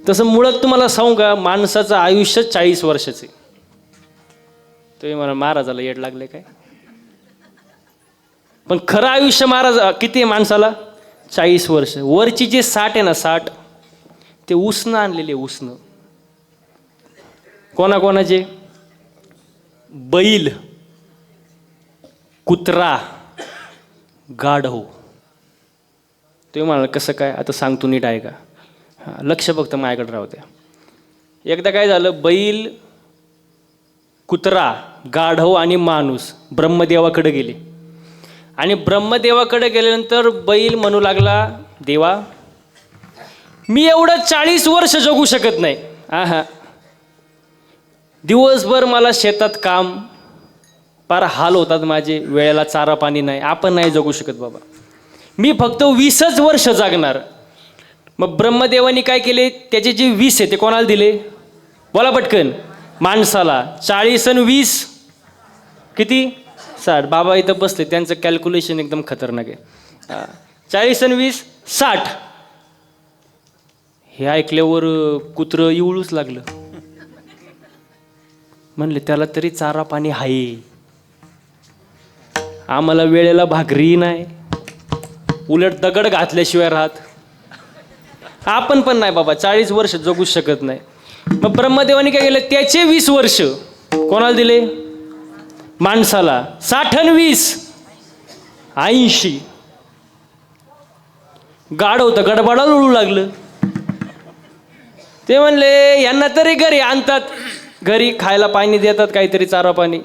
तसं मुळात तुम्हाला सांगू का, माणसाचं आयुष्य 40 वर्षाचे. तुम्ही मला महाराजाला येड लागले काय? पण खरं आयुष्य महाराज किती आहे माणसाला? 40 वर्ष. वरची जे 60 आहे ना, 60 ते उसनं आणलेले, उसनं. कोणाकोणाचे? बैल, कुत्रा, गाढव. तुम्ही म्हणाल कसं काय? आता सांगतो, नीट आहे का? हां, लक्ष फक्त माझ्याकडे राहू द्या. एकदा काय झालं, बैल, कुत्रा, गाढव आणि माणूस ब्रह्मदेवाकडे गेले. आणि ब्रह्मदेवाकडे गेल्यानंतर बैल म्हणू लागला, देवा मी एवढं 40 वर्ष जगू शकत नाही. हा, दिवसभर मला शेतात काम, फार हाल होतात माझे, वेळेला चारा पाणी नाही, आपण नाही जगू शकत बाबा, मी फक्त 20च वर्ष जगणार. मग ब्रह्मदेवानी काय केले, त्याचे जे 20 आहे ते कोणाला दिले? बोला पटकन. माणसाला. 40 आणि 20 किती? 60. बाबा इथं बसले, त्यांचं कॅल्क्युलेशन एकदम खतरनाक आहे. 40 आणि 20 60. हे ऐकल्यावर कुत्रं इवळूच लागलं. म्हणले त्याला तरी चारा पाणी आहे, आम्हाला वेळेला भाकरी नाही, उलट दगड घातल्याशिवाय राहत. आपण पण नाही बाबा, 40 वर्ष जगू शकत नाही. मग ब्रह्मदेवानी काय केलं, त्याचे 20 वर्ष कोणाला दिले? माणसाला. 60 आणि 20 80. गाढ होतं, गडबडाला उडू लागलं. ते म्हणले यांना तरी घरी आणतात, घरी खायला पाणी देतात, काहीतरी चारा पाणी,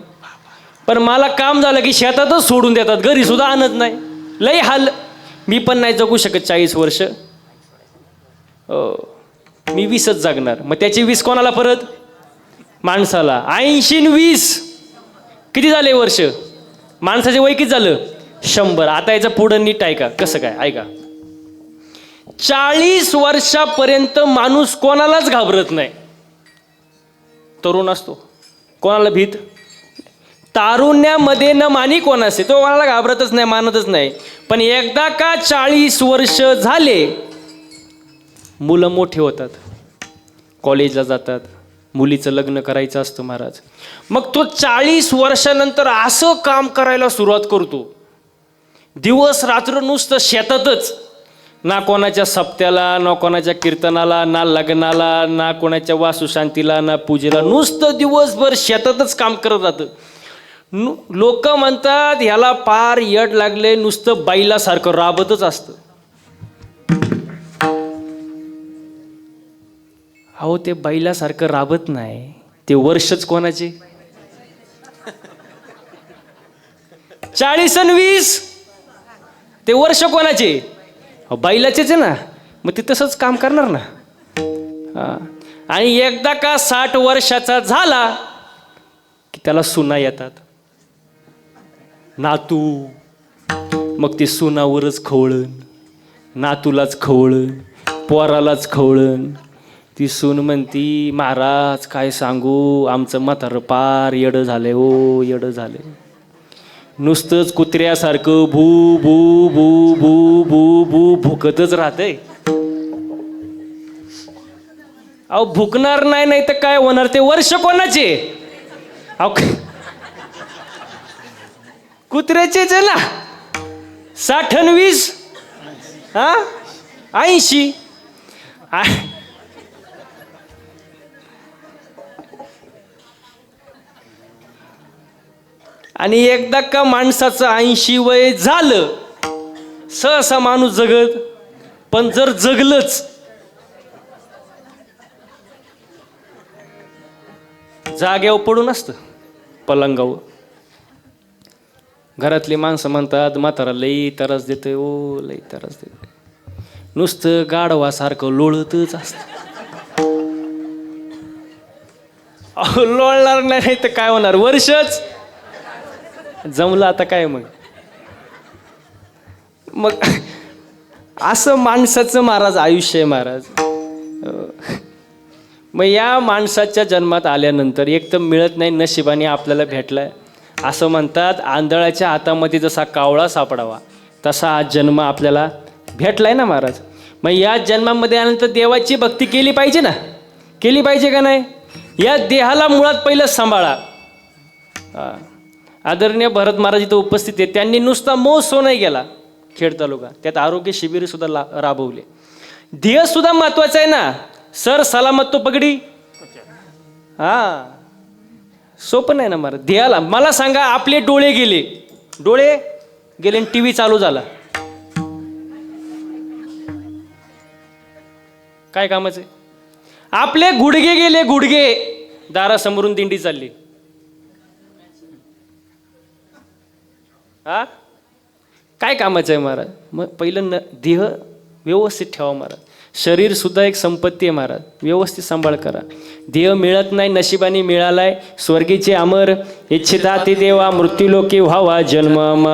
पण मला काम झालं की शेतातच सोडून देतात, घरी सुद्धा आणत नाही. लई हाल, मी पण नाही जगू शकत 40 वर्ष, मी 20च जगणार. मग त्याची 20 कोणाला परत? माणसाला. 80 आणि 20 किती झाले वर्ष? माणसाचे वय किती झालं? 100. आता याचं पुढं नीट ऐका कसं काय, ऐका. 40 वर्षापर्यंत माणूस कोणालाच घाबरत नाही. तरुण असतो, कोणाला भीत? तारुण्यामध्ये न मानी कोणासे, तो कोणाला घाबरतच नाही, मानतच नाही. पण एकदा का 40 वर्ष झाले, मुलं मोठे होतात, कॉलेजला जातात, मुलीचं लग्न करायचं असतं महाराज. मग तो 40 वर्षानंतर असं काम करायला सुरुवात करतो, दिवस रात्र नुसतं शेतातच, ना कोणाच्या सप्त्याला, ना कोणाच्या कीर्तनाला, ना लग्नाला, ना कोणाच्या वासुशांतीला, ना पूजेला, नुसतं दिवसभर शेतातच काम करत राहतं. लोक म्हणतात ह्याला पार यड लागले, नुसतं बैलासारखं राबतच असतं. अहो ते बैलासारखं राबत नाही, ते वर्षच कोणाचे? 40 आणि 20 ते वर्ष कोणाचे? बैलाचेच आहे ना, मग ते तसंच काम करणार ना. आणि एकदा का 60 वर्षाचा झाला की त्याला सुना येतात, नातू. मग ते सुनावरच खवळण, नातूलाच खवळण, पोरालाच खवळण. ती सून म्हणती, महाराज काय सांगू, आमचं म्हातारं पार येडं झालंय, ओ येडं झालंय, नुसतंच कुत्र्यासारखं भू भू भू भू भू भू भुकतच राहतंय. अहो भुकणार नाही, नाही तर काय होणार? ते वर्ष कोणाचे? अहो कुत्र्याचेच आहे ना. 60 आणि 20 80. आणि एकदा का माणसाचं 80 वय झालं, सहसा माणूस जगत, पण जर जगलंच, जाग्यावर पडून असतं पलंगावर. घरातली माणसं म्हणतात म्हातारा लई त्रास देतोय, ओ लई त्रास देतोय, नुसतं गाढवासारखं लोळतच असतं. लोळणार नाही तर काय होणार? वर्षच जमलं आता काय? मग असं माणसाचं महाराज आयुष्य आहे महाराज. मग या माणसाच्या जन्मात आल्यानंतर एक तर मिळत नाही, नशिबाने आपल्याला भेटलाय. असं म्हणतात आंधळाच्या हातामध्ये जसा कावळा सापडावा तसा हा जन्म आपल्याला भेटलाय ना महाराज. मग या जन्मामध्ये आल्यानंतर देवाची भक्ती केली पाहिजे ना, केली पाहिजे का नाही? या देहाला मुळात पहिलं सांभाळा. आदरणीय भरत महाराज इथं उपस्थित आहेत. त्यांनी नुसता महोत्सव नाही केला खेड तालुका, त्यात आरोग्य शिबिर सुद्धा राबवले. ध्येय सुद्धा महत्वाचं आहे ना. सर सलामत तो पगडी. हा, सोपं नाही ना महाराज. ध्येयाला मला सांगा, आपले डोळे गेले आणि टीव्ही चालू झाला, काय कामाचे? आपले गुडघे गेले, दारासमोरून दिंडी चालली, हा, काय कामाचं आहे महाराज? मग पहिलं देह व्यवस्थित ठेवा महाराज. शरीर सुद्धा एक संपत्ती आहे महाराज, व्यवस्थित सांभाळ करा. देह मिळत नाही, नशिबाने मिळालाय. स्वर्गीचे अमर इच्छिता ते देवा, मृत्यूलोकी व्हावा जन्म.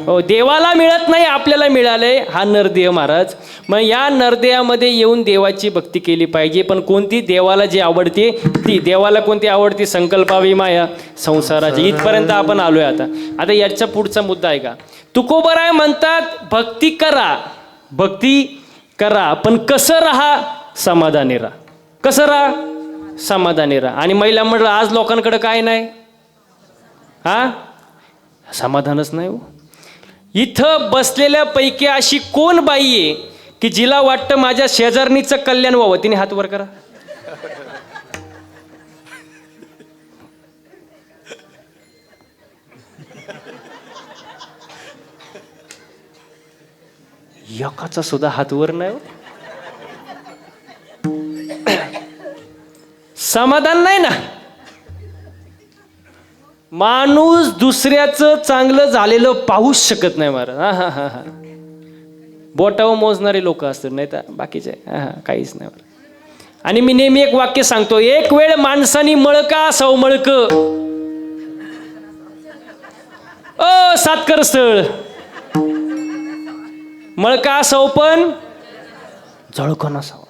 हो, देवाला मिळत नाही, आपल्याला मिळालंय, हा नरदेह महाराज. मग या नरदेहामध्ये येऊन देवाची भक्ती केली पाहिजे. पण कोणती? देवाला जी आवडते ती. देवाला कोणती आवडते? संकल्पावी माया संसाराची. इथपर्यंत आपण आलोय. आता याच्या पुढचा मुद्दा आहे का? तुकोबराय म्हणतात भक्ती करा, पण कसं राहा? समाधानी राहा. कसं राहा? समाधानी राहा. आणि महिला म्हटलं आज लोकांकडे काय नाही, हा, समाधानच नाही हो. इथं बसलेल्या पैकी अशी कोण बाई आहे की जिला वाटतं माझ्या शेजारणीचं कल्याण व्हावं? तिने हात वर करा. एकाचा सुद्धा हात वर नाही. समाधान नाही ना. माणूस दुसऱ्याचं चांगलं झालेलं पाहूच शकत नाही महाराज. हा हा हा बोटावर मोजणारे लोक असतात, नाही तर बाकीचे काहीच नाही. आणि मी नेहमी एक वाक्य सांगतो, एक वेळ माणसानी मळका असावं, मळक सातकर स्थळ मळका असावं पण जळक नसावं.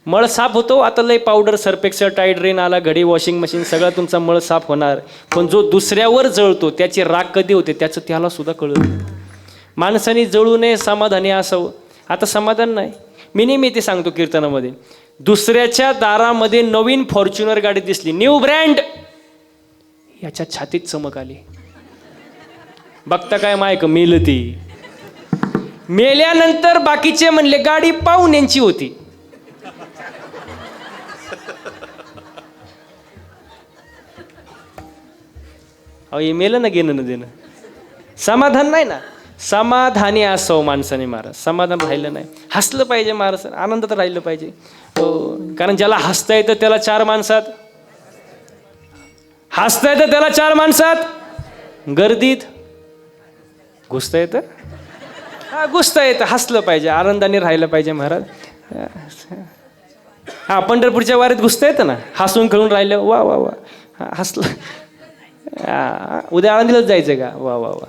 मळ साफ होतो. आता लय पावडर, सर्फेक्सल, टाईड रेन आला, घडी, वॉशिंग मशीन, सगळा तुमचा मळ साफ होणार. पण जो दुसऱ्यावर जळतो त्याची राग कधी होते त्याचं त्याला सुद्धा कळत. माणसाने जळू नये, समाधानी असावं. आता समाधान नाही. मी नेहमी ते सांगतो कीर्तनामध्ये, दुसऱ्याच्या दारामध्ये नवीन फॉर्च्युनर गाडी दिसली, न्यू ब्रँड, याच्या छातीत चमक आली. बघता काय मायक मेल ती. मेल्यानंतर बाकीचे म्हणले गाडी पाहुण्यांची होती. अहो हे मेलं ना, घेणं ना देणं. समाधान नाही ना. समाधानी असावं माणसाने महाराज. समाधान राहिलं नाही. हसलं पाहिजे महाराज, आनंदात राहिलं पाहिजे. हो, कारण ज्याला हसता येतं त्याला चार माणसात, हसता येतं त्याला चार माणसात, गर्दीत घुसता येतं, घुसता येतं. हसलं पाहिजे, आनंदाने राहिलं पाहिजे महाराज. हा, पंढरपूरच्या वारीत घुसता येतं ना, हसून खेळून राहिलं, वा वा वा, हसलं. उद्या आळंदीलाच जायचं का? वा वा वा.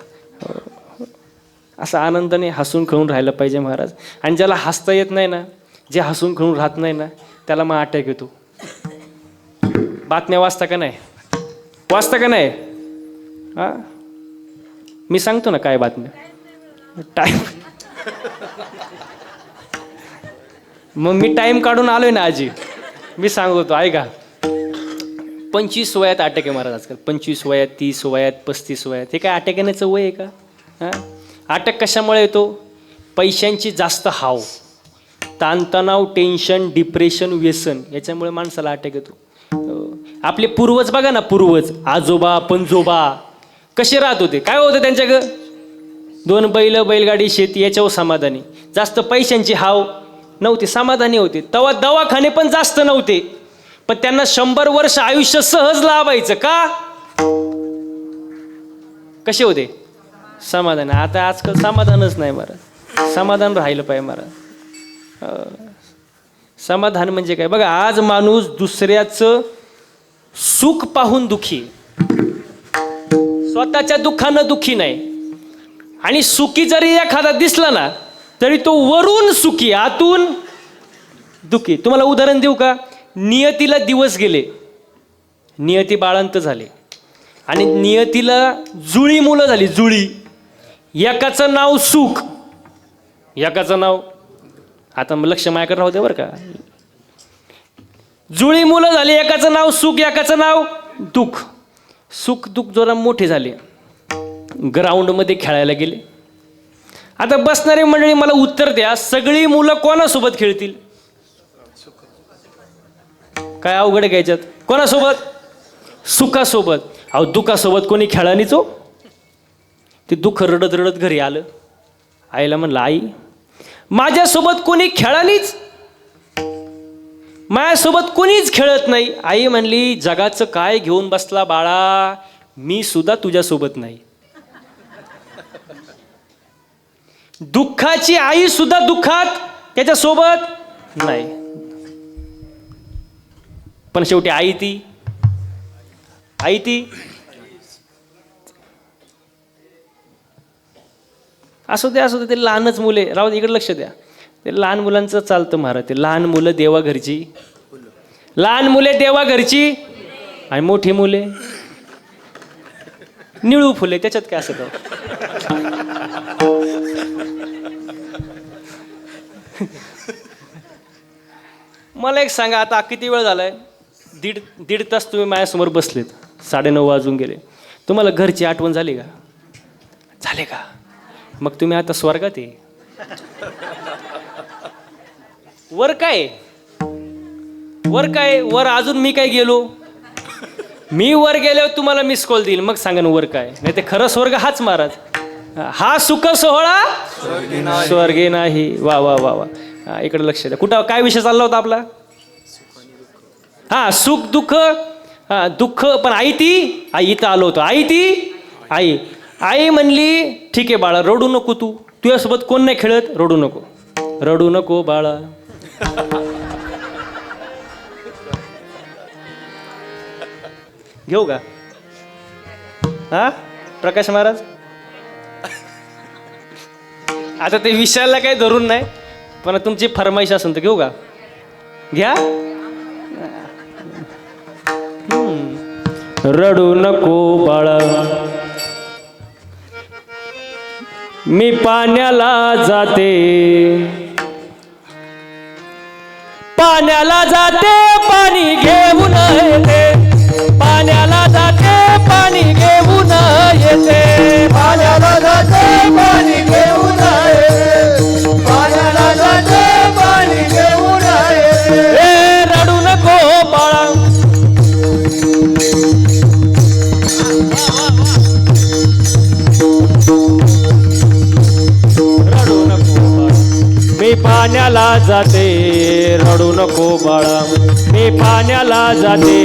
असं आनंदाने हसून खेळून राहिलं पाहिजे महाराज. आणि ज्याला हसता येत नाही ना, जे हसून खेळून राहत नाही ना, त्याला मग अटॅक येतो. बातम्या वाचता का नाही? वाचता का नाही? हा, मी सांगतो ना काय बातम्या. टाइम मग मी टाइम काढून आलोय ना आजी, मी सांगतो ऐका. 25 वयात अटॅक आहे महाराज आजकाल. 25 वयात, 30 वयात, 35 वयात. हे काय अटॅक येण्याचं वय आहे का? हां, अटॅक कशामुळे येतो? पैशांची जास्त हाव, ताणतणाव, टेन्शन, डिप्रेशन, व्यसन, याच्यामुळे माणसाला अटॅक येतो. आपले पूर्वज बघा ना, पूर्वज, आजोबा, पंजोबा कसे राहत होते? काय होतं त्यांच्याकडं? 2 बैल, बैलगाडी, शेती, याच्यावर समाधानी. जास्त पैशांची हाव नव्हती, समाधानी होते. तेव्हा दवाखाने पण जास्त नव्हते, पण त्यांना 100 वर्ष आयुष्य सहज लाभायचं. का? कसे होते? समाधान. आता आजकाल समाधानच नाही महाराज. समाधान राहिलं पाहिजे महाराज. समाधान म्हणजे काय? बघा, आज माणूस दुसऱ्याचं सुख पाहून दुखी, स्वतःच्या दुःखानं दुखी नाही. आणि सुखी जरी एखादा दिसला ना, तरी तो वरून सुखी, आतून दुखी. तुम्हाला उदाहरण देऊ का? नियतीला दिवस गेले, नियती बाळंत झाले, आणि नियतीला जुळी मुलं झाली. जुळी, एकाचं नाव सुख, एकाचं नाव आता लक्ष माझ्याकडे राहू दे बरं का. जुळी मुलं झाली, एकाचं नाव सुख एकाचं नाव दुःख. सुख दुःख जरा मोठे झाले, ग्राउंडमध्ये खेळायला गेले. आता बसणारी मंडळी मला उत्तर द्या, सगळी मुलं कोणासोबत खेळतील? काय अवघड घ्यायच्यात? कोणासोबत? सुखासोबत. अहो दुःखासोबत कोणी खेळानीच हो. ते दुःख रडत रडत घरी आलं. आईला म्हणलं, आई माझ्यासोबत कोणी खेळानीच, माझ्यासोबत कोणीच खेळत नाही. आई म्हणली, जगाचं काय घेऊन बसला बाळा, मी सुद्धा तुझ्यासोबत नाही. दुःखाची आई सुद्धा दुःखात त्याच्यासोबत नाही. पण शेवटी आई ती असू दे ते लहानच मुले राहू दे. इकडे लक्ष द्या, ते लहान मुलांचं चालतं महाराज. ते लहान मुलं देवा घरची, लहान मुले देवा घरची, आणि मोठी मुले निळू फुले. त्याच्यात काय असं? मला एक सांगा, आता किती वेळ झालाय? दीड तास तुम्ही माझ्यासमोर बसलेत, 9:30 वाजून गेले. तुम्हाला घरची आठवण झाली का? झाले का? मग तुम्ही आता स्वर्गात आहे. वर काय? वर अजून मी काय गेलो? मी वर गेल्यावर तुम्हाला मिस कॉल देईल, मग सांगा ना वर काय. नाही ते खरं स्वर्ग हाच महाराज. हा सुख सोहळा स्वर्गे नाही. वा वा वा वा. इकडे लक्ष द्या. कुठं काय विषय चालला होता आपला? हा सुख दुःख. हा दुःख. पण आई इथं आलो होतो. आई म्हणली, ठीक आहे बाळा रडू नको, तू तुझ्यासोबत कोण नाही खेळत, रडू नको बाळा. घेऊ का? हा प्रकाश महाराज, आता ते विषयाला काही धरून नाही, पण तुमची फरमाईश असेल तर घेऊ का? घ्या. रडू नको बाळा, मी पाण्याला जाते, पाणी घेऊन येते, पाण्याला जाते पाणी घेऊन येते, पाण्याला जाते पाणी घेऊन येते, पाण्याला जाते पाणी घेऊन येते. रडू नको बाळा, रडू नको बाळा, मी पाण्याला जाते, रडू नको बाळा, मी पाण्याला जाते,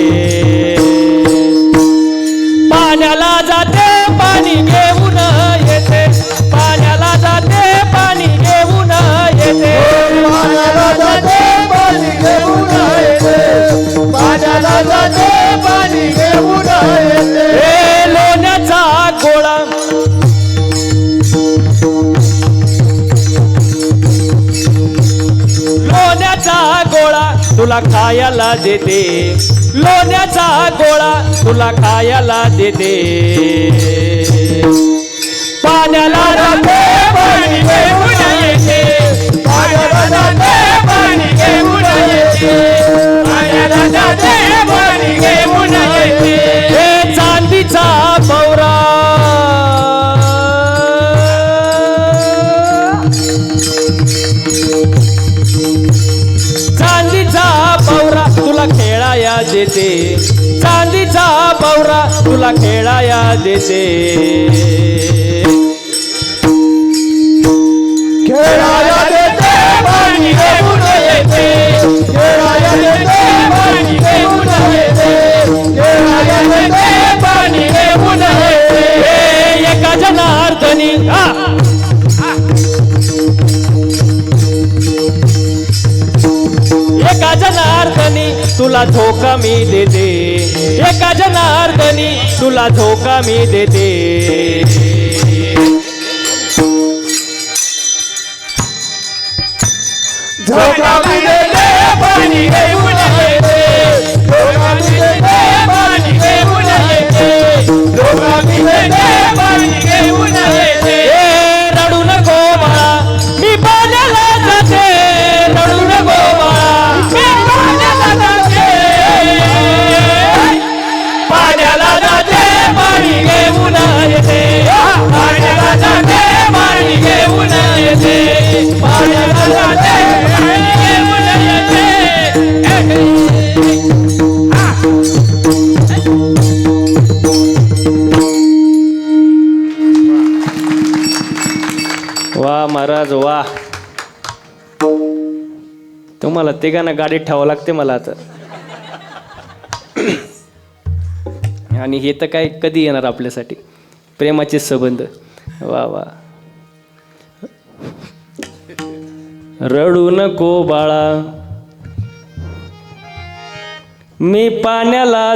पाण्याला जाते पाणी घेऊन येते, पाण्याला जाते पाणी घेऊन येते, पाण्याला जाते पाणी घेऊन येते, पाण्याला जाते पाणी घेऊन येते. लोण्याचा गोळा, लोण्याचा गोळा तुला खायला देते, लोण्याचा गोळा तुला खायला देते, पाण्याला जाते पाणी घेऊन येते, पाण्याला जाते पाणी घेऊन येते, पाण्याला जाते पाणी घेऊन येते. हे चांदीचा पौरा, चांदीचा पौरा तुला खेळाया देते, चांदीचा पौरा तुला खेळाया देते, खेळाया देते पाणी घेऊन येते, खेळाया देते पाणी घेऊन येते, खेळाया देते पाणी घेऊन येते. एका जनार्दनी एका जनार्दनी तुला धोका मी देते, एका जनार्दनी तुला धोका मी देते, धोका मी देते पाणी घेऊन येते, धोका मी देते पाणी घेऊन येते, धोका मी देते पाणी घेऊन येते. रडू नको बाळा, मी पाण्याला जाते, ते गाणं गाडीत ठेवावं लागते मला आता. आणि हे तर काय कधी येणार आपल्यासाठी, प्रेमाचे संबंध. वा वा. रडू नको बाळा मी पाण्याला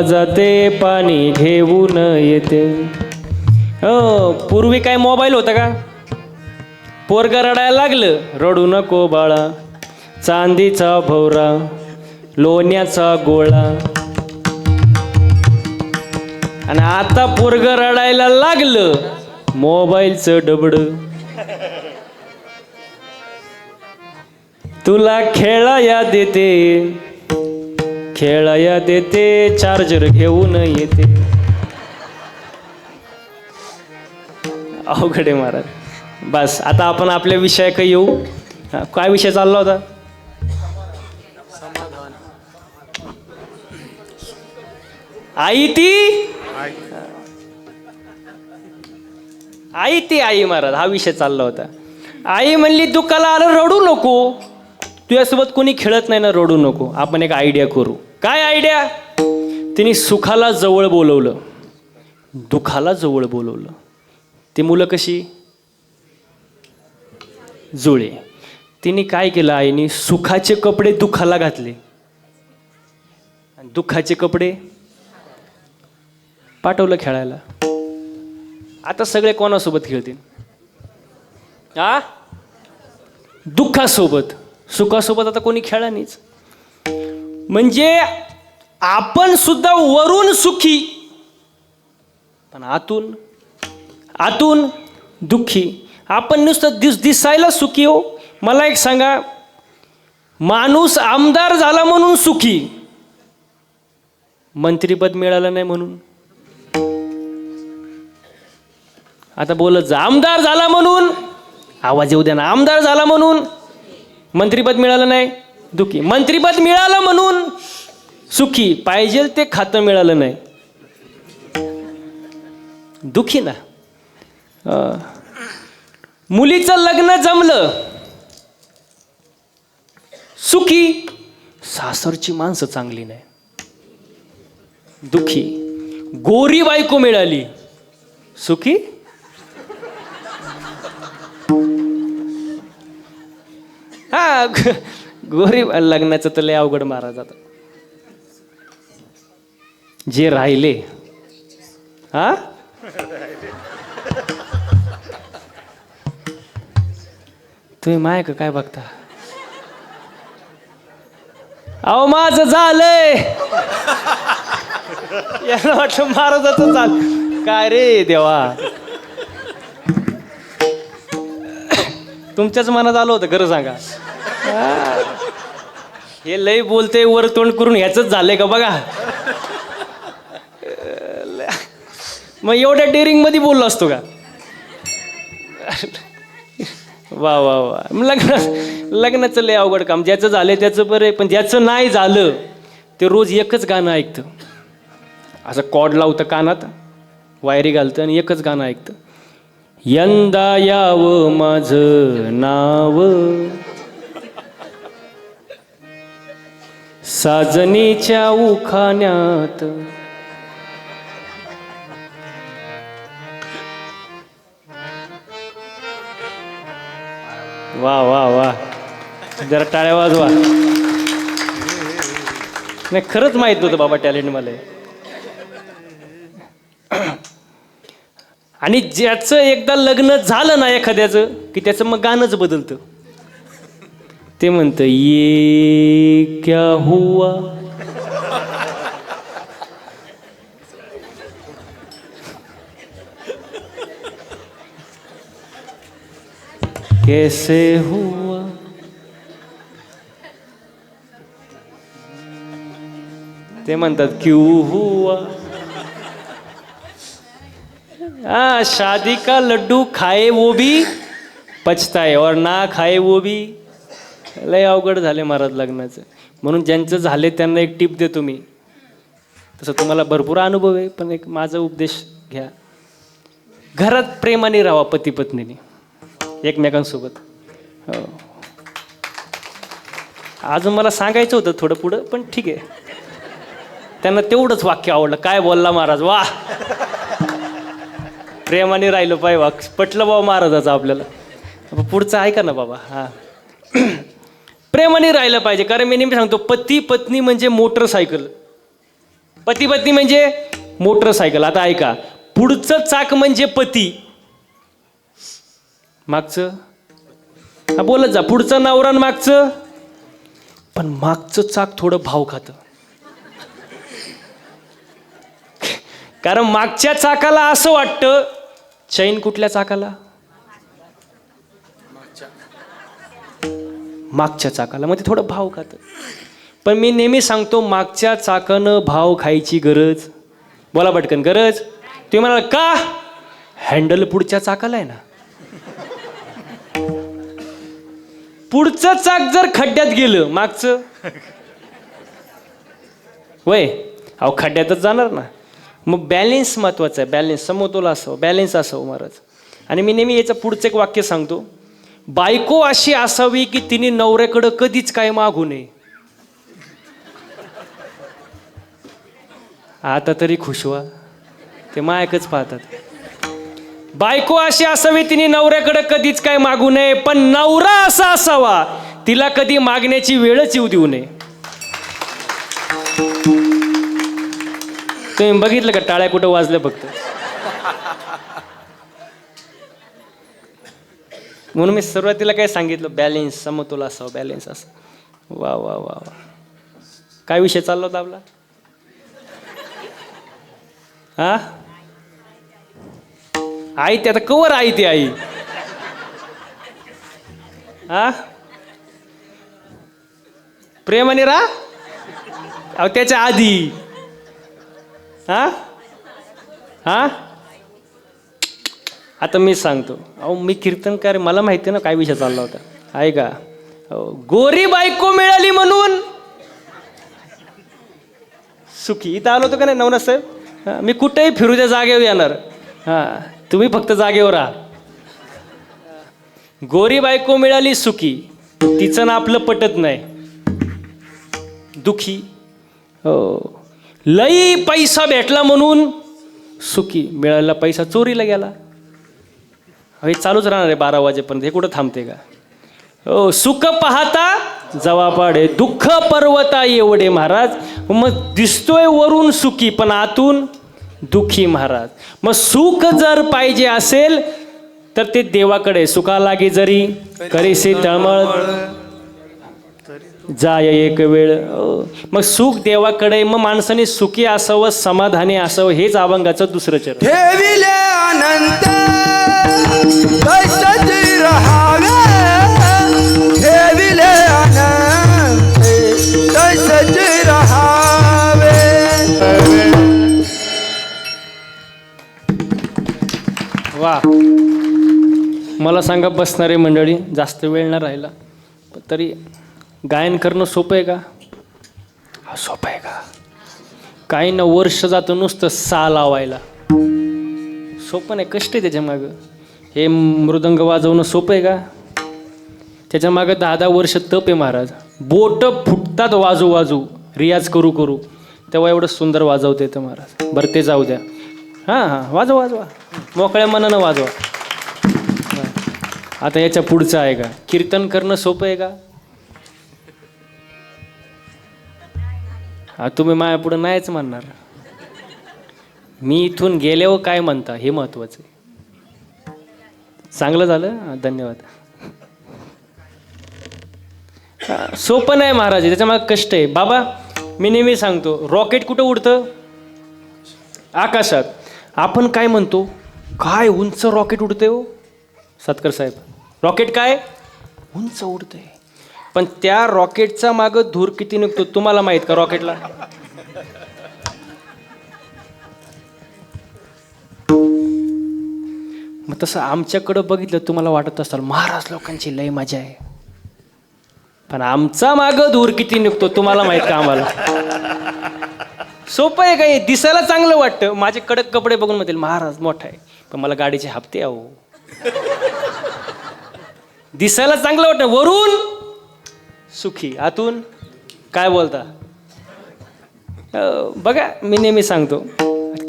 जाते पाणी घेऊन येते. हो, पूर्वी काय मोबाईल होता का? पोरगं रडायला लागलं, रडू नको बाळा, चांदीचा भोवरा, लोण्याचा गोळा. आणि आता पोरगं रडायला लागलं, मोबाईलचं डबड. तुला खेळाया देते चार्जर घेऊन येते. अवघड आहे महाराज. बस आता आपण आपल्या विषयाकडे येऊ. काय विषय चालला होता? आई महाराज, हा विषय चालला होता. आई म्हणली दुःखाला आलं रडू नको, तुझ्यासोबत कोणी खेळत नाही ना, रडू नको. आपण एक आयडिया करू. काय आयडिया? तिने सुखाला जवळ बोलवलं, दुःखाला जवळ बोलवलं. ती मुलं कशी जुळे. तिने काय केलं, आईने सुखाचे कपडे दुःखाला घातले, दुःखाचे कपडे पाठवलं खेळायला. आता सगळे कोणासोबत खेळतील? दुःखासोबत. सुखासोबत आता कोणी खेळा नाहीच. म्हणजे आपण सुद्धा वरून सुखी पण आतून दुःखी. आपण नुसतं दिसायला सुखी हो. मला एक सांगा, माणूस आमदार झाला म्हणून सुखी, मंत्रीपद मिळालं नाही म्हणून. आता बोलत जा, आमदार झाला म्हणून, आवाज येऊ द्या ना, आमदार झाला म्हणून मंत्रीपद मिळालं नाही, दुःखी. मंत्रीपद मिळालं म्हणून सुखी, पाहिजे ते खातं मिळालं नाही, दुःखी ना. मुलीचं लग्न जमलं, सुखी. सासरची माणसं चांगली नाही, दुःखी. गोरी बायको मिळाली, सुखी. हा, गोरी. लग्नाचं तर लय अवघड महाराज. आता जे राहिले, हा, तुम्ही माय का काय बघता? अहो माझं झालंय. याला वाटलं महाराजाचं चाल काय रे देवा. तुमच्याच मनात आलं होतं खरं सांगा. हे लय बोलते वर तोंड करून, ह्याच झालंय का बघा. मग एवढ्या डेअरिंग मध्ये बोललो असतो का? वा वा वा. लग्नाचं लय अवघड काम. ज्याचं झालंय त्याचं बरं आहे, पण ज्याचं नाही झालं ते रोज एकच गाणं ऐकतं. असं कॉर्ड लावतं कानात, वायरी घालतं आणि एकच गाणं ऐकतं. यंदा यावं माझं नाव साजनीच्या उखाण्यात. वा वा वा. जरा टाळ्या वाजवा. नाही, खरंच माहित नव्हतं बाबा टॅलेंट मला. आणि ज्याचं एकदा लग्न झालं ना एखाद्याचं, की त्याचं मग गाणंच बदलतं. ते म्हणतं ये क्या हुआ, कैसे हुआ. ते म्हणतात क्यों हुआ. शादी का लड्डू खाए वो भी पछताए और ना खाए वो भी. लय अवघड झाले महाराज लग्नाचं. म्हणून ज्यांचं झाले त्यांना एक टिप देतो मी. तसं तुम्हाला भरपूर अनुभव आहे, पण एक माझा उपदेश घ्या. घरात प्रेमाने राहा, पती पत्नीने एकमेकांसोबत. हो. अजून मला सांगायचं होतं थोडं पुढं, पण ठीक आहे. त्यांना तेवढंच वाक्य आवडलं. काय बोलला महाराज, वा. प्रेमाने राहिलं पाहिजे, पटलं बाबा महाराजाचं आपल्याला. पुढचं ऐका ना बाबा. हां, प्रेमाने राहिलं पाहिजे. कारण मी नेहमी सांगतो, पती पत्नी म्हणजे मोटरसायकल. पती पत्नी म्हणजे मोटरसायकल. आता ऐका, पुढचं चाक म्हणजे पती, मागचं हा बोलत जा, पुढचं नवरा आणि मागचं. पण मागचं चाक थोडं भाव खातं. कारण मागच्या चाकाला असं वाटतं, चैन कुठल्या चाकाला? मागच्या चाकाला, मग ते थोडं भाव खातं. पण मी नेहमी सांगतो, मागच्या चाकानं भाव खायची गरज, बोला पटकन, गरज. तुम्ही म्हणाल का? हँडल पुढच्या चाकाला आहे ना. पुढचं चाक जर खड्ड्यात गेलं, मागचं वय अहो खड्ड्यातच जाणार ना. मग बॅलेन्स महत्वाचं आहे. बॅलेन्स, समतोल असावं, बॅलेन्स असावं महाराज. आणि मी नेहमी याचं पुढचं एक वाक्य सांगतो, बायको अशी असावी की तिने नवऱ्याकडं कधीच काय मागू नये. आता तरी खुश व्हा, ते मायकच पाहतात. बायको अशी असावी तिने नवऱ्याकडे कधीच काय मागू नये, पण नवरा असा असावा तिला कधी मागण्याची वेळच येऊ देऊ नये. तुम्ही बघितलं का टाळ्या कुठं वाजल्या फक्त? म्हणून मी सुरुवातीला काय सांगितलं, बॅलेन्स, समतोल असावं, बॅलेन्स असावं. वा वा वा वा. काय विषय चालला होता आपला? हा, आई ते आता कवर आई ती आई. हा, प्रेमाने राहा. अहो त्याच्या आधी. हा हा, आता मी सांगतो. अहो मी कीर्तनकार, मला माहिती आहे ना काय विषय चालला होता. आहे का? गोरी बायको मिळाली म्हणून सुखी. इथं आलो होतो का नाही नवनाथ साहेब? मी कुठेही फिरू त्या जागेवर येणार. हां, तुम्ही फक्त जागेवर राहा. गोरी बायको मिळाली सुखी, तिचं ना आपलं पटत नाही, दुखी. हो, लई पैसा भेटला म्हणून सुखी, मिळालेला पैसा चोरीला गेला. हे चालूच राहणार आहे 12 वाजेपर्यंत. हे कुठं थांबते का? हो, सुख पाहता जवा पाडे, दुःख पर्वता एवढे महाराज. मग दिसतोय वरून सुखी पण आतून दुःखी महाराज. मग सुख जर पाहिजे असेल तर ते देवाकडे. सुखा लागे जरी करीसी तळमळ, जाय एक वेळ. मग सुख देवाकडे. मग माणसाने सुखी असावं, समाधानी असावं. हेच अभंगाचं दुसरं चरण. ठेविले अनंत तैसच रहावे, ठेविले अनंत तैसच रहावे. वा. मला सांगा बसणारे मंडळी, जास्त वेळ न राहिला, पण तरी गायन करणं सोपं आहे का? हा, सोपं आहे का? काही न वर्ष जातं नुसतं सा लावायला. सोपं नाही, कष्ट आहे त्याच्या मागं. हे मृदंग वाजवणं सोपं आहे का? त्याच्या मागं 10-10 वर्ष तप आहे महाराज. बोट फुटतात वाजू वाजू, रियाज करू करू, तेव्हा एवढं सुंदर वाजवता येतं महाराज. बरं ते जाऊ द्या. हां हां, वाजवा वाजवा, मोकळ्या मनानं वाजवा. आता याच्या पुढचं आहे का? कीर्तन करणं सोपं आहे का? हा, तुम्ही माझ्या पुढं नाहीच म्हणणार. मी इथून गेल्यावर काय म्हणता हे महत्वाचं आहे. चांगलं झालं, धन्यवाद. सोपं नाही महाराज, त्याच्यामागे कष्ट आहे बाबा. मी नेहमी सांगतो, रॉकेट कुठं उडतं? आकाशात. आपण काय म्हणतो, काय उंच रॉकेट उडते हो सतकर साहेब. रॉकेट काय उंच उडते, पण त्या रॉकेटचा मागं धूर किती निघतो तुम्हाला माहित का? रॉकेटला मग तसं आमच्याकडं बघितलं तुम्हाला वाटत असाल महाराज लोकांची लय मजा आहे, पण आमचा मागं धूर किती निघतो तुम्हाला माहित का? आम्हाला सोपं आहे काय? दिसायला चांगलं वाटतं. माझे कडक कपडे बघून म्हणतील महाराज मोठा आहे, पण मला गाडीचे हप्ते आहो. दिसायला चांगलं वाटतं, वरून सुखी आतून काय बोलता? बघा मी नेहमी सांगतो,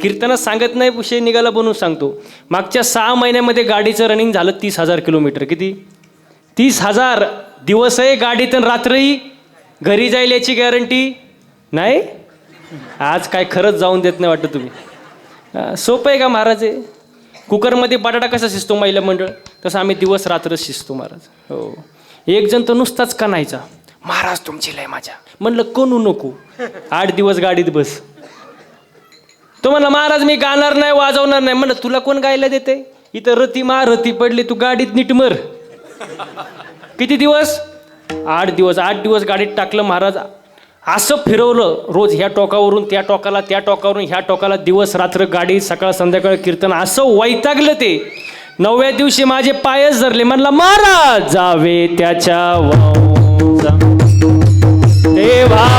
कीर्तनात सांगत नाही, विषय निघाला बनवून सांगतो. मागच्या 6 महिन्यामध्ये गाडीचं रनिंग झालं 30,000 किलोमीटर. किती? 30,000 दिवस आहे गाडीत आणि रात्रही घरी जाईल याची गॅरंटी नाही. आज काय खरंच जाऊन देत नाही वाटतं तुम्ही. सोपं आहे का महाराज? आहे कुकरमध्ये बटाटा कसा शिजतो महिला मंडळ, तसं आम्ही दिवस रात्र शिजतो महाराज. हो. एक जण तर नुसताच कणायचा, महाराज तुमची लय माझ्या. म्हणलं कणू नको, 8 दिवस गाडीत बस. तो म्हणला महाराज मी गाणार नाही, वाजवणार नाही. म्हणलं तुला कोण गायला देते? इथं रती पडली, तू गाडीत नीट मर. किती दिवस? 8 दिवस. 8 दिवस गाडीत टाकलं महाराज. असं फिरवलं रोज, ह्या टोकावरून त्या टोकाला, त्या टोकावरून ह्या टोकाला, दिवस रात्र गाडी, सकाळ संध्याकाळ कीर्तन. असं वैतागलं ते. 9व्या दिवशी माझे पायच धरले. म्हणला महाराज जावे त्याच्या वाऊचा देवा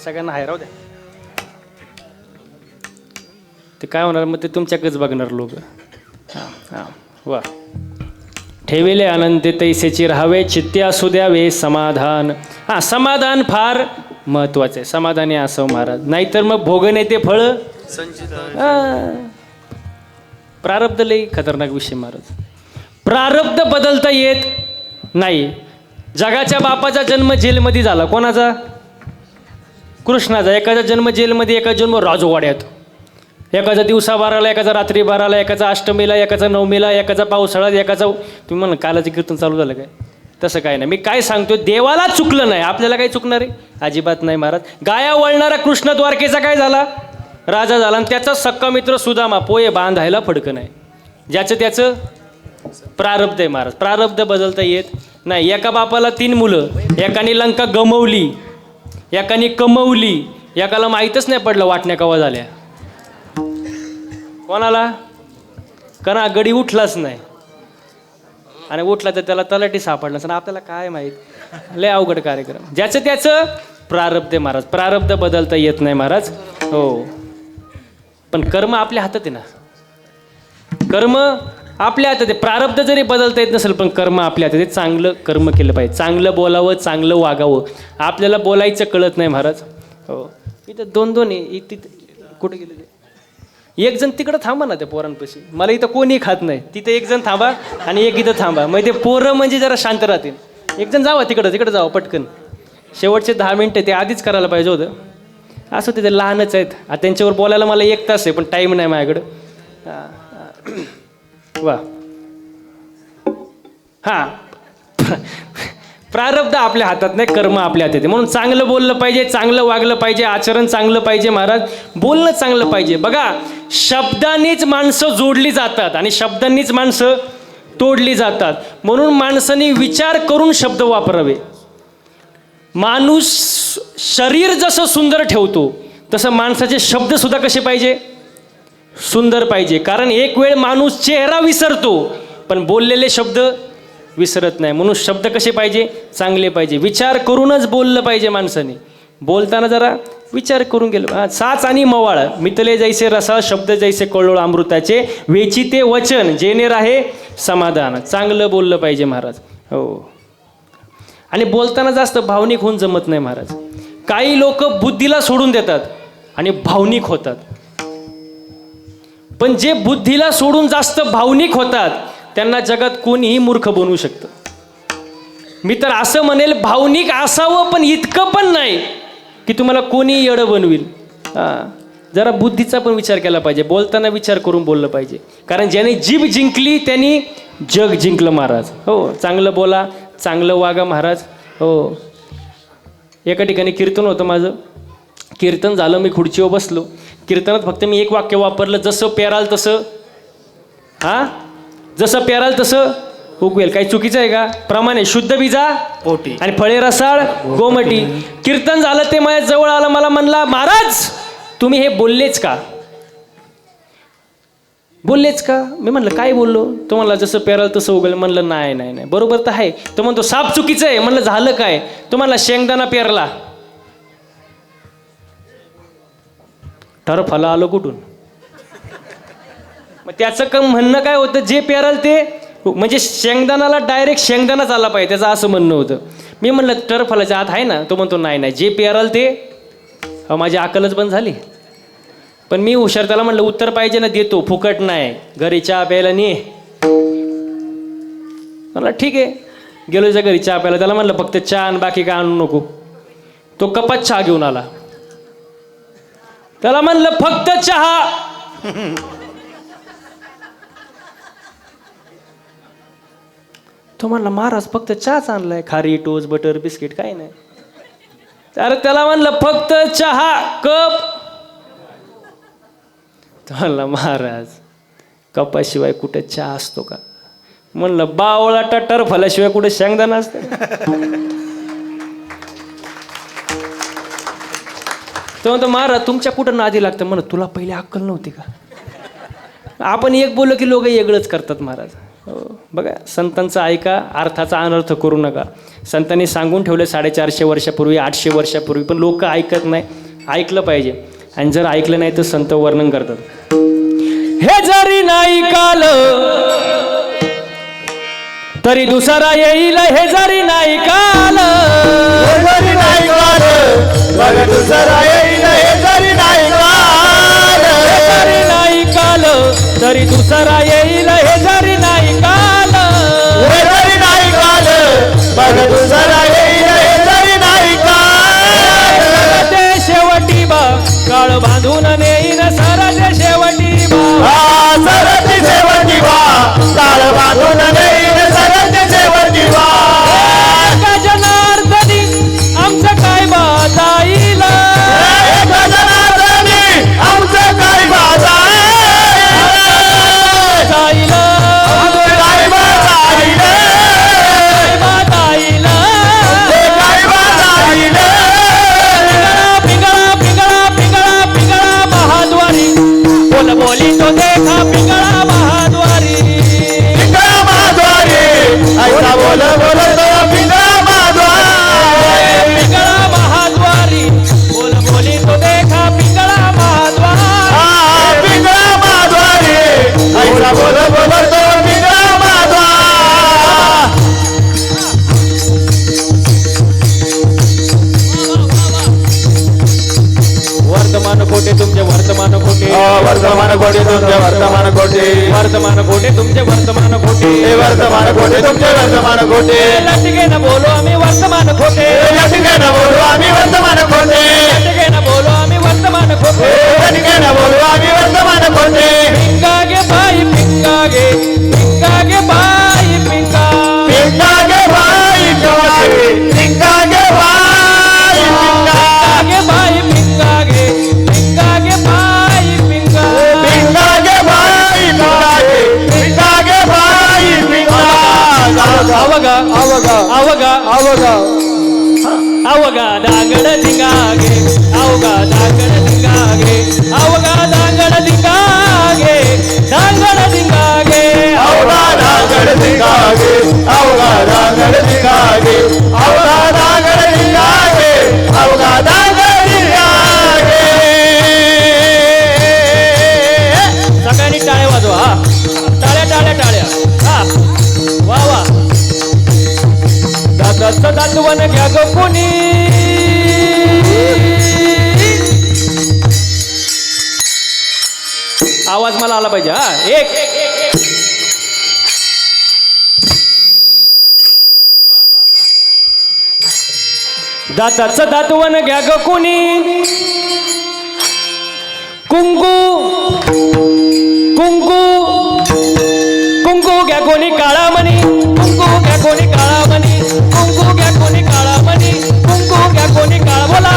सगळ्यांना हाय राहू द्या. ते काय होणार मग, ते तुमच्याकडेच बघणार लोक. वा. ठेविले आनंद तैसेची राहावे, चित्ते असू द्यावे समाधान. समाधान फार महत्वाचं आहे. समाधानी असावं महाराज, नाहीतर मग भोगणे ते फळ प्रारब्ध लई खतरनाक विषय महाराज. प्रारब्ध बदलता येत नाही. जगाच्या बापाचा जन्म जेलमध्ये झाला. कोणाचा? कृष्णाचा. एकाचा जन्म जेलमध्ये, एका जन्म राजवाड्यात. एकाचा दिवसा बाराला, एकाचा रात्री बाराला, एकाचा अष्टमीला, एकाचा नवमीला, एकाचा पावसाळ्यात, एकाचा. तुम्ही म्हणा कालाचं कीर्तन चालू झालं काय? तसं काय नाही. मी काय सांगतो, देवाला चुकलं नाही, आपल्याला काय चुकणार आहे? अजिबात नाही महाराज. गाया वळणारा कृष्ण द्वारकेचा काय झाला? राजा झाला. आणि त्याचा सक्का मित्र सुदामा पोये बांधायला फडकं नाही. ज्याचं त्याचं प्रारब्ध आहे महाराज. प्रारब्ध बदलता येत नाही. एका बापाला 3 मुलं, एकाने लंका गमवली, एकाने कमवली, एकाला माहीतच नाही पडलं वाटण्या कवा झाल्या. कोणाला? कणा गडी उठलाच नाही, आणि उठला तर त्याला तलाठी सापडला. आणि आपल्याला काय माहीत? लय अवघड कार्यक्रम. ज्याचं त्याचं प्रारब्ध आहे महाराज. प्रारब्ध बदलता येत नाही महाराज. हो, पण कर्म आपल्या हातात आहे ना. कर्म आपल्या हातात आहे. प्रारब्ध जरी बदलता येत नसेल, पण कर्म आपल्या हातात आहे. चांगलं कर्म केलं पाहिजे, चांगलं बोलावं, चांगलं वागावं. आपल्याला बोलायचं कळत नाही महाराज. हो, इथं 2-2 आहे. कुठे गेले ते? एक जण तिकडं थांबा ना त्या पोरांपाशी. मला इथं कोणी खात नाही. तिथं एक जण थांबा आणि एक इथं थांबा, मग ते पोरं म्हणजे जरा शांत राहतील. एक जण जावा तिकडं जावं पटकन. शेवटचे 10 मिनटं ते आधीच करायला पाहिजे होतं. असं ते लहानच आहेत. त्यांच्यावर बोलायला मला 1 तास आहे, पण टाईम नाही माझ्याकडं. वा. हां, प्रारब्ध आपल्या हातात नाही, कर्म आपल्या हातात आहे. म्हणून चांगलं बोललं पाहिजे, चांगलं वागलं पाहिजे, आचरण चांगलं पाहिजे महाराज, बोलणं चांगलं पाहिजे. बघा, शब्दांनीच माणसं जोडली जातात आणि शब्दांनीच माणसं तोडली जातात. म्हणून माणसाने विचार करून शब्द वापरावे. माणूस शरीर जसं सुंदर ठेवतो तसं माणसाचे शब्द सुद्धा कसे पाहिजे, सुंदर पाहिजे. कारण एक वेळ माणूस चेहरा विसरतो पण बोललेले शब्द विसरत नाही. म्हणून शब्द कसे पाहिजे, चांगले पाहिजे. विचार करूनच बोललं पाहिजे माणसाने. बोलताना जरा विचार करून गेलं. साच आणि मवाळ मितले जैसे रसा, शब्द जैसे कळोळ अमृताचे, वेची ते वचन जेणे राहे समाधान. चांगलं बोललं पाहिजे महाराज. हो. आणि बोलताना जास्त भावनिक होऊन जमत नाही महाराज. काही लोक बुद्धीला सोडून देतात आणि भावनिक होतात. पण जे बुद्धीला सोडून जास्त भावनिक होतात त्यांना जगात कोणीही मूर्ख बनवू शकतं. मी तर असं म्हणेल, भावनिक असावं पण इतकं पण नाही की तुम्हाला कोणी येडं बनविल. जरा बुद्धीचा पण विचार केला पाहिजे. बोलताना विचार करून बोललं पाहिजे. कारण ज्याने जीभ जिंकली त्यांनी जग जिंकलं महाराज. हो, चांगलं बोला, चांगलं वागा महाराज. हो. एका ठिकाणी कीर्तन होतं माझं. कीर्तन झालं, मी खुर्चीवर बसलो. कीर्तनात फक्त मी एक वाक्य वापरलं, जसं पेराल तसं जसं पेराल तसं उगवेल. काही चुकीचं आहे का? प्रमाणे शुद्ध बीजा पोटी आणि फळे रसाळ गोमटी. कीर्तन झालं, ते माझ्या जवळ आलं, मला म्हणला, महाराज तुम्ही हे बोललेच का? बोललेच का? मी म्हणलं काय बोललो? तो म्हणला जसं पेराल तसं उगवेल. म्हणलं नाही नाही नाही, बरोबर तर आहे. तो म्हणतो साप चुकीचं आहे. म्हणलं झालं काय? तो म्हणला शेंगदाणा पेरला. फलं आलं कुठून? मग त्याचं म्हणणं काय होतं, जे पेराल ते म्हणजे शेंगदाणाला डायरेक्ट शेंगदाणाच आला पाहिजे, त्याचं असं म्हणणं होतं. मी म्हणलं टरफलाच्या आत आहे ना? तो म्हणतो नाही नाही, जे पेराल ते. माझी अकलच बंद झाली. पण मी हुशार, त्याला म्हणलं उत्तर पाहिजे ना, देतो, फुकट नाही, घरी चहा प्यायला ने. म्हणलं ठीक आहे. गेलो त्याच्या घरी चहा प्यायला. त्याला म्हणलं फक्त चहा आणि बाकी काय आणू नको. तो कपात चहा घेऊन आला. त्याला म्हणलं फक्त चहा. तो म्हणला महाराज फक्त चहाच आणलाय, खारी टोस्ट बटर बिस्किट काही नाही. अरे त्याला म्हणलं फक्त चहा कप. तो म्हणला महाराज कपाशिवाय कुठे चहा असतो का? म्हणलं बावळा टटर फलाशिवाय कुठे शेंगदाणा असतं? तो म्हणतो महाराज तुमच्या कुठं नादी लागतं. म्हणत तुला पहिले अक्कल नव्हती का? आपण एक बोललो की लोक वेगळंच करतात महाराज. हो, बघा, संतांचा ऐका, अर्थाचा अनर्थ करू नका. संतांनी सांगून ठेवलं 450 वर्षापूर्वी, 800 वर्षापूर्वी, पण लोक ऐकत नाही. ऐकलं पाहिजे. आणि जर ऐकलं नाही तर संत वर्णन करतात. हे जरी नाही काल तरी दुसरा येईल, हे जरी नाही काल, हे जरी नाही काल, बघ दुसरा येईल, हे जरी नाही काल, हे जरी नाही काल तरी दुसरा येईल, हे जरी नाही काल, हे जरी नाही काल, बघ दुसरा येईल, हे जरी नाही काल. ते शेवटी बा काळ बांधून नेईन, सरते शेवटी बा, सरते शेवटी बा, काळ बांधून नेईन, सरते शेवटी बा. जनार्दनी आमचं काय बा जाईल, जनार्दनी आमचं काय बा जाईल, जाईल, काय बा जाईल, काय बा जाईल, काय बा जाईल. पिंगळा पिंगळा पिंगळा पिंगळा महाद्वारी, बोल बोली तो देखा पिंगळा महाद्वारी, पिंगळा महाद्वारी, ऐसा बोल बोल तो पिंगळा महाद्वारी, पिंगळा महाद्वारी, बोल बोली तो देखा पिंगळा महाद्वारी, पिंगळा महाद्वारी, ऐसा बोल बोल तो पिंगळा महाद्वारी. वर्तमान कोटे तुमचे वर्तमान कोटे, वर्तमान कोटी तुमचे वर्तमान कोटी, वर्तमान कोटे तुमचे वर्तमान कोटे, हे वर्तमान कोटी तुमचे वर्तमान कोटी. लटके न बोलो आम्ही वर्तमान खोटे, लटके न बोलू आम्ही वर्तमान कोटी, लटके न बोलो आम्ही वर्तमान खोटे, लटके न बोलू आम्ही वर्तमान कोटी. पिंगागे बाई पिंगागे, पिंगागे बाई पिंगा, पिंगा गे बाई पिंगा, अवघा अवघा दांगड धिंगागे अवघा दांगड धिंगागे अवघा दांगड धिंगागे दांगड धिंगागे अवघा दांगड धिंगागे अवघा दांगड धिंगागे अवघा दांगड धिंगागे अवघा दांगड धिंगागे सगळ्यांनी टाळ्या वाजवा हा टाळ्या टाळ्या टाळ्या हा वा वा दादाचं दातवन घ्या ग कोणी आवाज मला आला पाहिजे हा एक दाताचं दातवन घ्या ग कोणी कुंकू कुंकू कुंकू घ्या कोणी काळा मणी कुंकू घ्या कोणी काळा मणी कुंकू घ्या कोणी काळा मणी कुंकू घ्या कोणी काळा बोला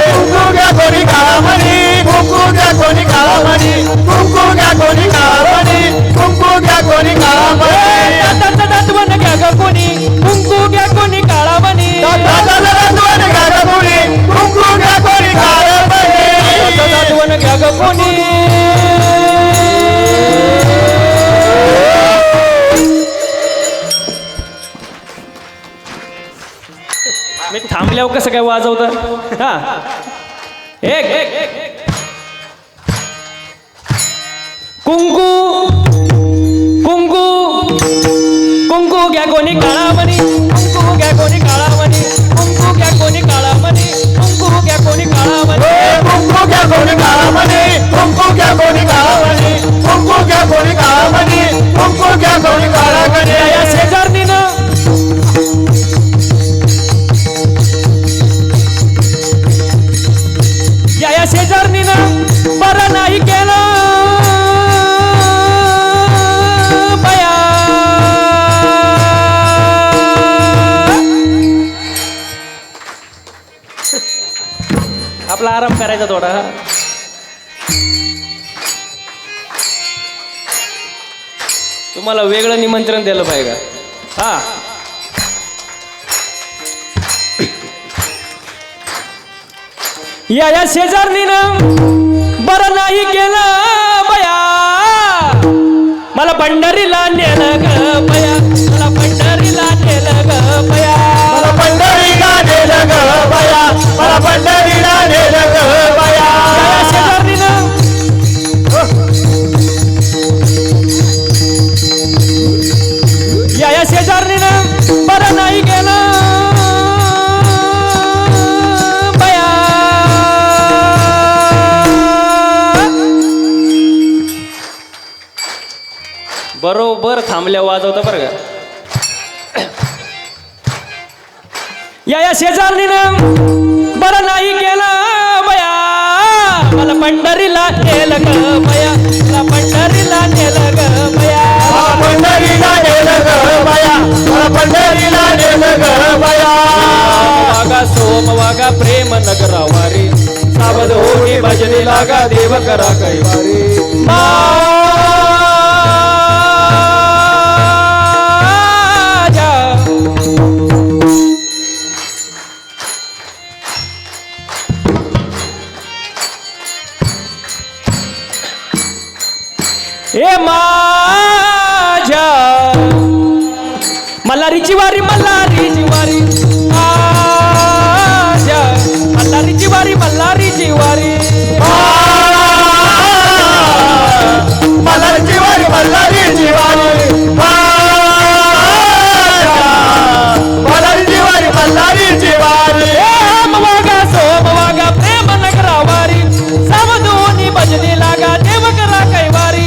कुंकू घ्या कोणी काळा मणी कुंकू घ्या कोणी काळा मणी कुंकू घ्या कोणी काळा मणी कुंकू घ्या कोणी काळा मणी दाताचं दातवन घ्या ग कोणी कुंकू घ्या कोणी काळा मणी दादाचं दातवन घ्या ग कोणी कुंकू घ्या कोणी काळा मणी दाताचं दातवन घ्या ग कोणी मी थांबल्यावर कसं काय वाजवतं हा एक कुंकू कुंकू कुंकू घ्या कोणी काळा मणी कुंकू घ्या कोणी काळा मणी कुंकू घ्या कोणी काळा मणी कुंकू घ्या कोणी काळा मणी कुंकू घ्या कोणी काळा मणी कुंकू घ्या कोणी काळा मणी कुंकू घ्या कोणी काळा मणी कुंकू घ्या कोणी काळा मणी या शेजारणीनं या शेजारणीनं बरं नाही केलं बया आपला आराम करायचा थोडा तुम्हाला वेगळं निमंत्रण दिलं पाहिजे हा या शेजारणीनं बरं नाही केलं बया मला पंढरीला नेलं ग बया मला पंढरीला नेलं ग बया मला पंढरीला नेलं ग बया मला पंढरीला नेलं ग बया या शेजारणीनं या शेजारणीनं बरं नाही केलं बरोबर थांबल्या वाजवता बरं का या शेजारणीनं बरं नाही केलं बया मला पंढरीला नेलं ग बया मला पंढरीला नेलं ग बया मला पंढरीला नेलं ग बया मला पंढरीला नेलं ग बया वागा सोम वागा प्रेम नगरावारी सावध होणी भजनी लागा देव करा कैवारी ए माझ्या मल्हारीची वारी मल्हारीची वारी माझ्या मल्हारीची वारी मल्हारीची वारी मल्हारीची वारी मल्हारीची वारी मल्हारीची वारी मल्हारीची वारी वागा सोम वागा प्रेम नगरा वारी सावधोनी भजनी लागा देव करा कैवारी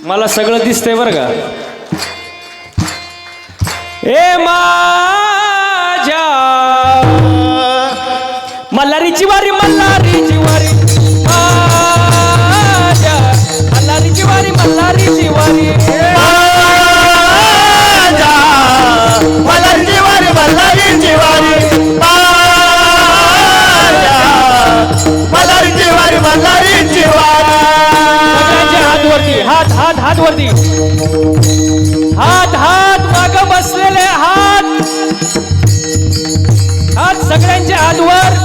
मला सगळं दिसतंय बरं का ए माझ्या मल्हारीची वारी मल्हारीची वारी माझ्या मल्हारीची वारी मल्हारीची वारी मल्हारीची वारी मल्हारीची वारी हात हात हात वरती, हात हात माग बसलेले हात, हात सगळ्यांचे हात वर.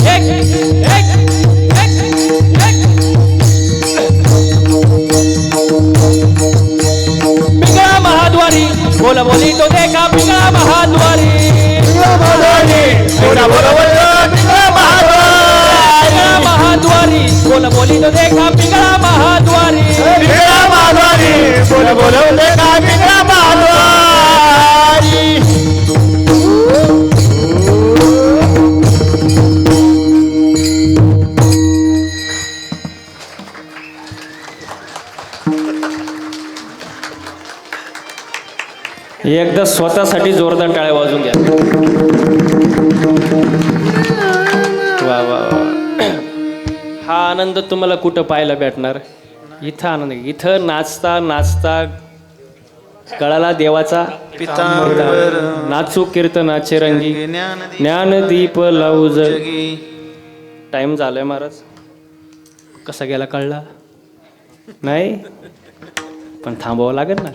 एक एक एक एक. पिंगळा महाद्वारी बोला बोली तो देखा, पिंगळा महाद्वारी, पिंगळा महाद्वारी, बोला बोली तो देखा, पिंगळा महाद्वारी. पिंगळा महाद्वारी, बोल बोल देखा पिंगळा महाद्वारी. एकदा स्वतःसाठी जोरदार टाळ्या वाजून घ्या. वा वा वा. हा आनंद तुम्हाला कुठं पाहायला भेटणार? इथं आनंद, इथं नाचता नाचता कळाला देवाचा नाचू कीर्तनाचे रंगी, ज्ञानदीप लावू जगी. टाइम झालाय महाराज. कसा गेला कळला नाही, पण थांबावं लागेल ना.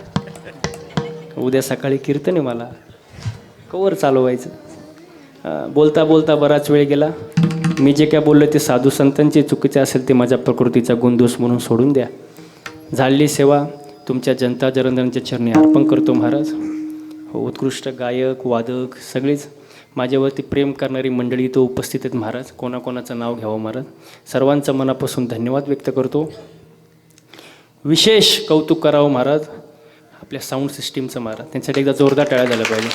उद्या सकाळी कीर्तन आहे मला, कवर चालू व्हायचं. बोलता बोलता बराच वेळ गेला. मी जे काय बोललो ते साधू संतांचे चुकीचे असेल ते माझ्या प्रकृतीचा गुणदोष म्हणून सोडून द्या. झालेली सेवा तुमच्या जनता जनार्दनांच्या चरणी अर्पण करतो महाराज. हो, उत्कृष्ट गायक वादक सगळीच माझ्यावरती प्रेम करणारी मंडळी तो उपस्थित आहेत महाराज. कोणाकोणाचं नाव घ्यावं महाराज. सर्वांचं मनापासून धन्यवाद व्यक्त करतो. विशेष कौतुक करावं महाराज आपल्या साऊंड सिस्टीमचं महाराज. त्यांच्यासाठी एकदा जोरदार टाळ्या झाल्या पाहिजे.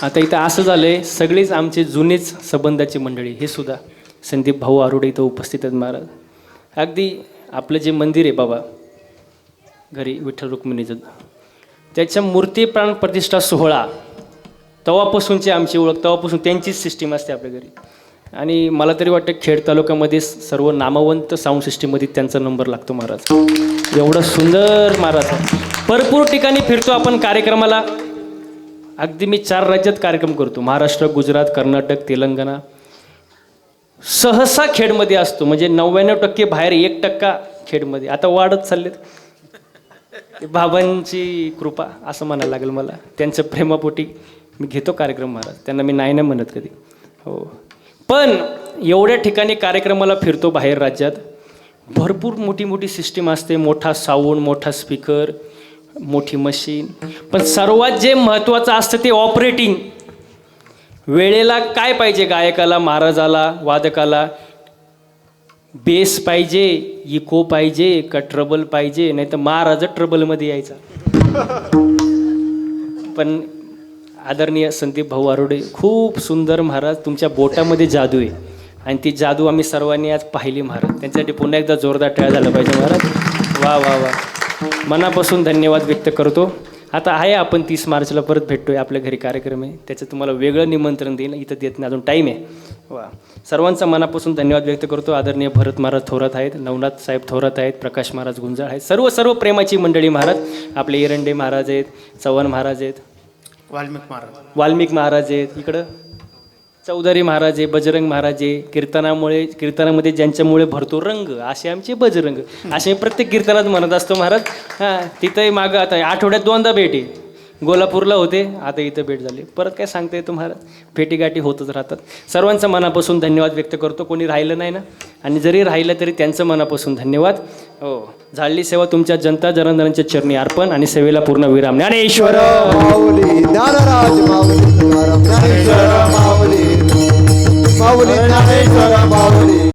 आता इथं असं झालं आहे, सगळीच आमचे जुनेच संबंधाची मंडळी हे सुद्धा संदीप भाऊ आरोडे इथं उपस्थित आहेत महाराज. अगदी आपलं जे मंदिर आहे बाबा घरी विठ्ठल रुक्मिणीचं, त्याच्या मूर्ती प्राण प्रतिष्ठा सोहळा तेव्हापासूनची आमची ओळख, तेव्हापासून त्यांचीच सिस्टीम असते आपल्या घरी. आणि मला तरी वाटतं खेड तालुक्यामध्ये सर्व नामवंत साऊंड सिस्टीममध्ये त्यांचा नंबर लागतो महाराज. एवढं सुंदर महाराज. भरपूर ठिकाणी फिरतो आपण कार्यक्रमाला. अगदी मी 4 राज्यात कार्यक्रम करतो, महाराष्ट्र, गुजरात, कर्नाटक, तेलंगणा. सहसा खेडमध्ये असतो, म्हणजे 99% बाहेर, 1% खेडमध्ये. आता वाढत चाललेत. बाबांची कृपा असं म्हणायला लागेल मला. त्यांचं प्रेमापोटी मी घेतो कार्यक्रम महाराज. त्यांना मी नाही म्हणत कधी. हो, पण एवढ्या ठिकाणी कार्यक्रमाला फिरतो बाहेर राज्यात. भरपूर मोठी मोठी सिस्टीम असते, मोठा साऊंड, मोठा स्पीकर, मोठी मशीन. पण सर्वात जे महत्त्वाचं असतं ते ऑपरेटिंग. वेळेला काय पाहिजे गायकाला, महाराजाला, वादकाला? बेस पाहिजे, इको पाहिजे का ट्रबल पाहिजे? नाही तर महाराज ट्रबलमध्ये यायचा. पण आदरणीय संदीप भाऊ आरोडे, खूप सुंदर महाराज. तुमच्या बोटामध्ये जादू आहे आणि ती जादू आम्ही सर्वांनी आज पाहिली महाराज. त्यांच्यासाठी पुन्हा एकदा जोरदार टाळ्या झाला पाहिजे महाराज. वा वा वा. मनापासून धन्यवाद व्यक्त करतो. आता आहे आपण 30 मार्चला परत भेटतोय, आपल्या घरी कार्यक्रम आहे, त्याचं तुम्हाला वेगळं निमंत्रण देईन. इथं देत नाही, अजून टाईम आहे. वा. सर्वांचा मनापासून धन्यवाद व्यक्त करतो. आदरणीय भरत महाराज थोरात आहेत, नवनाथ साहेब थोरात आहेत, प्रकाश महाराज गुंजाळ आहेत, सर्व प्रेमाची मंडळी महाराज. आपले एरंडे महाराज आहेत, चव्हाण महाराज आहेत, वाल्मिक महाराज आहेत, इकडं चौधरी महाराज आहे, बजरंग महाराज आहे. कीर्तनामध्ये ज्यांच्यामुळे भरतो रंग असे आमचे बजरंग. असे प्रत्येक कीर्तनात म्हणत असतो महाराज. हां, तिथंही मागं आता आठवड्यात 2दा भेट आहे. गोलापूरला होते, आता इथं भेट झाली. परत काय सांगता येतं महाराज, भेटीगाठी होतच राहतात. सर्वांचा मनापासून धन्यवाद व्यक्त करतो. कोणी राहिलं नाही ना, आणि जरी राहिलं तरी त्यांचं मनापासून धन्यवाद. हो, झालेली सेवा तुमच्या जनता जनार्दनांच्या चरणी अर्पण आणि सेवेला पूर्ण विराम. ज्ञानेश्वर माऊली ज्ञानराज माऊली तुकाराम ज्ञानेश्वर माऊली माऊली ज्ञानेश्वर माऊली.